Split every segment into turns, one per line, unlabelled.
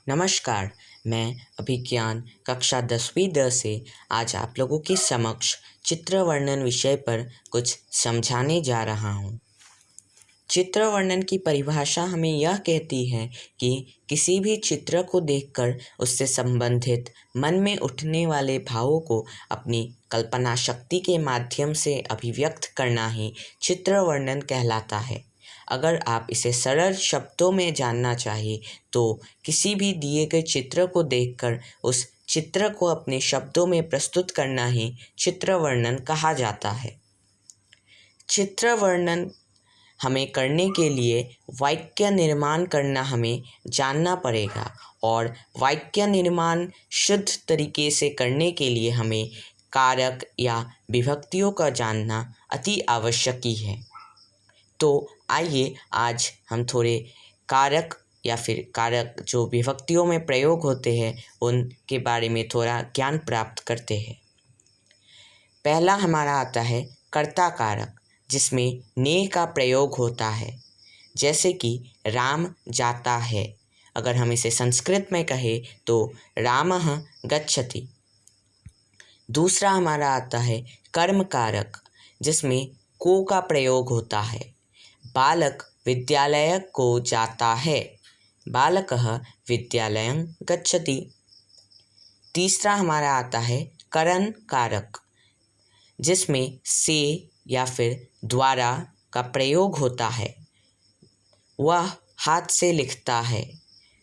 नमस्कार, मैं अभिज्ञान कक्षा 10वीं द से आज आप लोगों के समक्ष चित्र वर्णन विषय पर कुछ समझाने जा रहा हूँ। चित्र वर्णन की परिभाषा हमें यह कहती है कि किसी भी चित्र को देखकर उससे संबंधित मन में उठने वाले भावों को अपनी कल्पना शक्ति के माध्यम से अभिव्यक्त करना ही चित्र वर्णन कहलाता है। अगर आप इसे सरल शब्दों में जानना चाहिए तो किसी भी दिए गए चित्र को देखकर उस चित्र को अपने शब्दों में प्रस्तुत करना ही चित्र वर्णन कहा जाता है। चित्र वर्णन हमें करने के लिए वाक्य निर्माण करना हमें जानना पड़ेगा और वाक्य निर्माण शुद्ध तरीके से करने के लिए हमें कारक या विभक्तियों का जानना अति आवश्यक ही है। तो आइए आज हम थोड़े कारक या फिर कारक जो विभक्तियों में प्रयोग होते हैं उनके बारे में थोड़ा ज्ञान प्राप्त करते हैं। पहला हमारा आता है कर्ता कारक, जिसमें ने का प्रयोग होता है, जैसे कि राम जाता है। अगर हम इसे संस्कृत में कहें तो रामः गच्छति। दूसरा हमारा आता है कर्म कारक, जिसमें को का प्रयोग होता है। बालक विद्यालय को जाता है, बालकः विद्यालयं गच्छति। तीसरा हमारा आता है करण कारक, जिसमें से या फिर द्वारा का प्रयोग होता है। वह हाथ से लिखता है,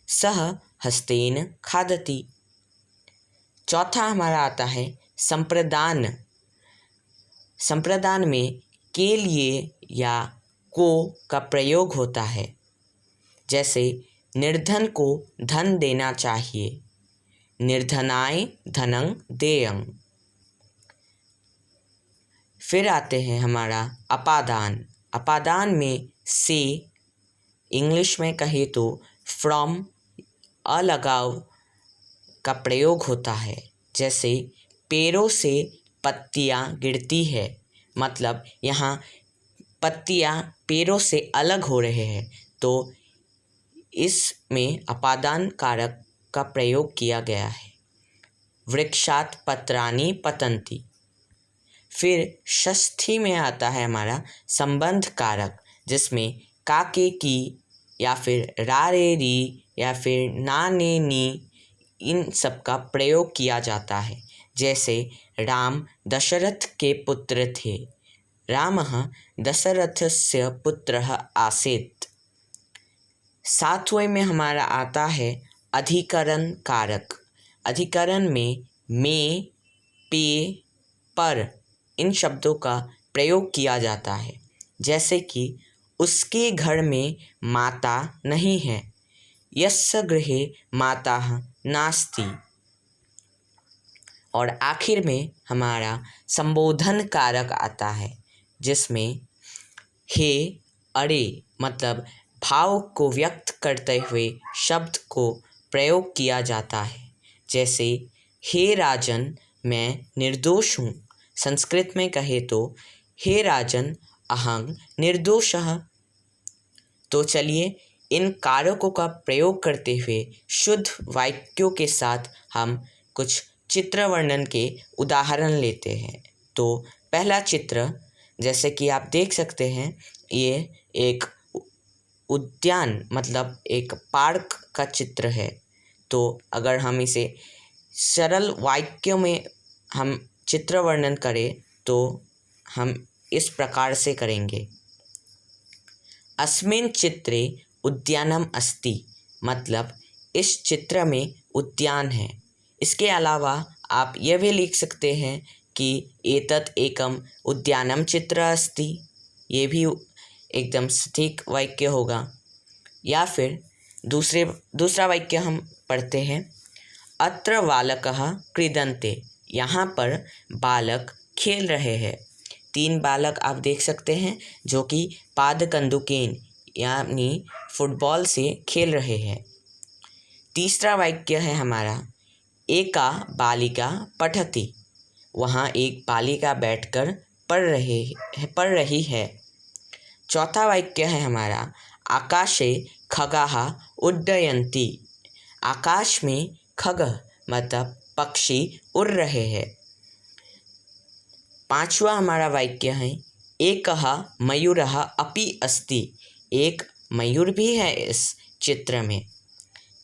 सः हस्तेन खादति। चौथा हमारा आता है संप्रदान। संप्रदान में के लिए या को का प्रयोग होता है, जैसे निर्धन को धन देना चाहिए, निर्धनाय धनं देयं। फिर आते हैं हमारा अपादान। अपादान में से इंग्लिश में कहे तो फ्रॉम अलगाव का प्रयोग होता है, जैसे पेड़ों से पत्तियां गिरती है, मतलब यहाँ पत्तियां पेड़ों से अलग हो रहे हैं, तो इसमें अपादान कारक का प्रयोग किया गया है। वृक्षात् पत्राणि पतन्ति। फिर षष्ठी में आता है हमारा संबंध कारक, जिसमें का के की या फिर रा रे री या फिर ना ने नी, इन सब का प्रयोग किया जाता है। जैसे राम दशरथ के पुत्र थे, रामः दशरथस्य पुत्रः आसीत्। सातवें में हमारा आता है अधिकरण कारक। अधिकरण में, पे, पर इन शब्दों का प्रयोग किया जाता है, जैसे कि उसके घर में माता नहीं है, यस्य गृहे माता नास्ति। और आखिर में हमारा संबोधन कारक आता है, जिसमें हे, अरे मतलब भाव को व्यक्त करते हुए शब्द को प्रयोग किया जाता है। जैसे हे राजन, मैं निर्दोष हूँ। संस्कृत में कहे तो हे राजन अहं निर्दोषः। तो चलिए इन कारकों का प्रयोग करते हुए शुद्ध वाक्यों के साथ हम कुछ चित्र वर्णन के उदाहरण लेते हैं। तो पहला चित्र, जैसे कि आप देख सकते हैं, ये एक उद्यान मतलब एक पार्क का चित्र है। तो अगर हम इसे सरल वाक्यों में हम चित्र वर्णन करें तो हम इस प्रकार से करेंगे। अस्मिन् चित्रे उद्यानम अस्ति, मतलब इस चित्र में उद्यान है। इसके अलावा आप यह भी लिख सकते हैं कि एतत् एकम उद्यानम चित्र अस्ति, ये भी एकदम सटीक वाक्य होगा। या फिर दूसरा वाक्य हम पढ़ते हैं, अत्र बालकः क्रीडन्ते, यहाँ पर बालक खेल रहे हैं। 3 बालक आप देख सकते हैं जो कि पादकन्दुकेन यानी फुटबॉल से खेल रहे हैं। तीसरा वाक्य है हमारा, एका बालिका पठति, वहाँ एक बालिका बैठकर पढ़ रही है। चौथा वाक्य है हमारा, आकाशे खगाः उड्डयन्ति, आकाश में खगः मतलब पक्षी उड़ रहे हैं। पांचवा हमारा वाक्य है एकः मयूरः अपि अस्ति। एक मयूर भी है इस चित्र में।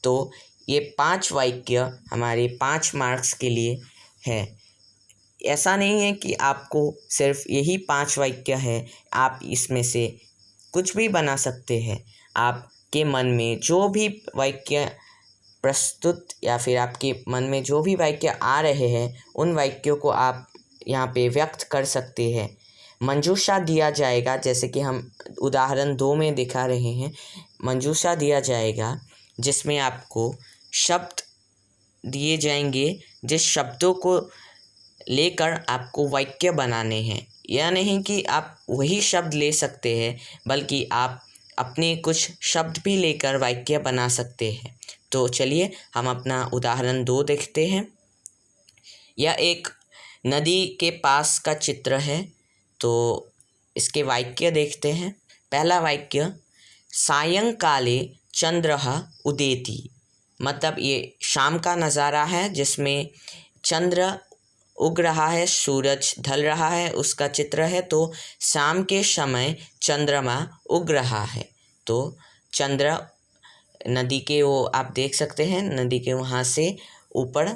तो ये 5 वाक्य हमारे 5 मार्क्स के लिए है। ऐसा नहीं है कि आपको सिर्फ यही 5 वाक्य है, आप इसमें से कुछ भी बना सकते हैं। आपके मन में जो भी वाक्य प्रस्तुत या फिर आपके मन में जो भी वाक्य आ रहे हैं उन वाक्यों को आप यहाँ पे व्यक्त कर सकते हैं। मंजूषा दिया जाएगा, जैसे कि हम उदाहरण 2 में दिखा रहे हैं। मंजूषा दिया जाएगा जिसमें आपको शब्द दिए जाएंगे, जिस शब्दों को लेकर आपको वाक्य बनाने हैं। यह नहीं कि आप वही शब्द ले सकते हैं, बल्कि आप अपने कुछ शब्द भी लेकर वाक्य बना सकते हैं। तो चलिए हम अपना उदाहरण 2 देखते हैं। यह एक नदी के पास का चित्र है, तो इसके वाक्य देखते हैं। पहला वाक्य सायंकाले चंद्रः उदेति, मतलब ये शाम का नज़ारा है जिसमें चंद्र उग रहा है, सूरज ढल रहा है, उसका चित्र है। तो शाम के समय चंद्रमा उग रहा है। तो चंद्र नदी के वो आप देख सकते हैं, नदी के वहाँ से ऊपर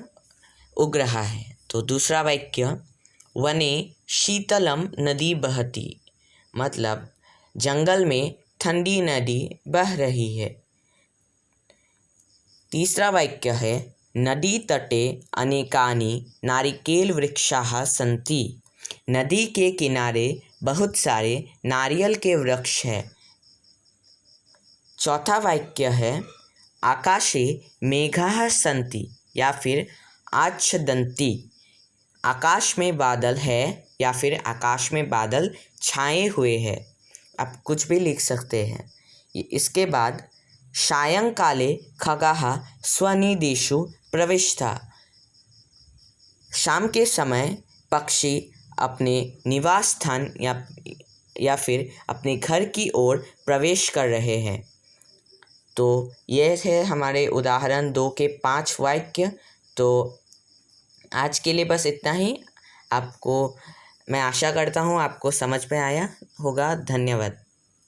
उग रहा है। तो दूसरा वाक्य वने शीतलम नदी बहती, मतलब जंगल में ठंडी नदी बह रही है। तीसरा वाक्य है नदी तटे अनेकानि नारिकेल वृक्षाः सन्ति, नदी के किनारे बहुत सारे नारियल के वृक्ष हैं। चौथा वाक्य है आकाशे मेघाः सन्ति या फिर आच्छदन्ति, आकाश में बादल है या फिर आकाश में बादल छाए हुए हैं। आप कुछ भी लिख सकते हैं। इसके बाद सायंकाले खगाः स्वनिदेषु प्रविष्टा, शाम के समय पक्षी अपने निवास स्थान या फिर अपने घर की ओर प्रवेश कर रहे हैं। तो ये है हमारे उदाहरण 2 के 5 वाक्य। तो आज के लिए बस इतना ही। मैं आशा करता हूँ आपको समझ में आया होगा। धन्यवाद।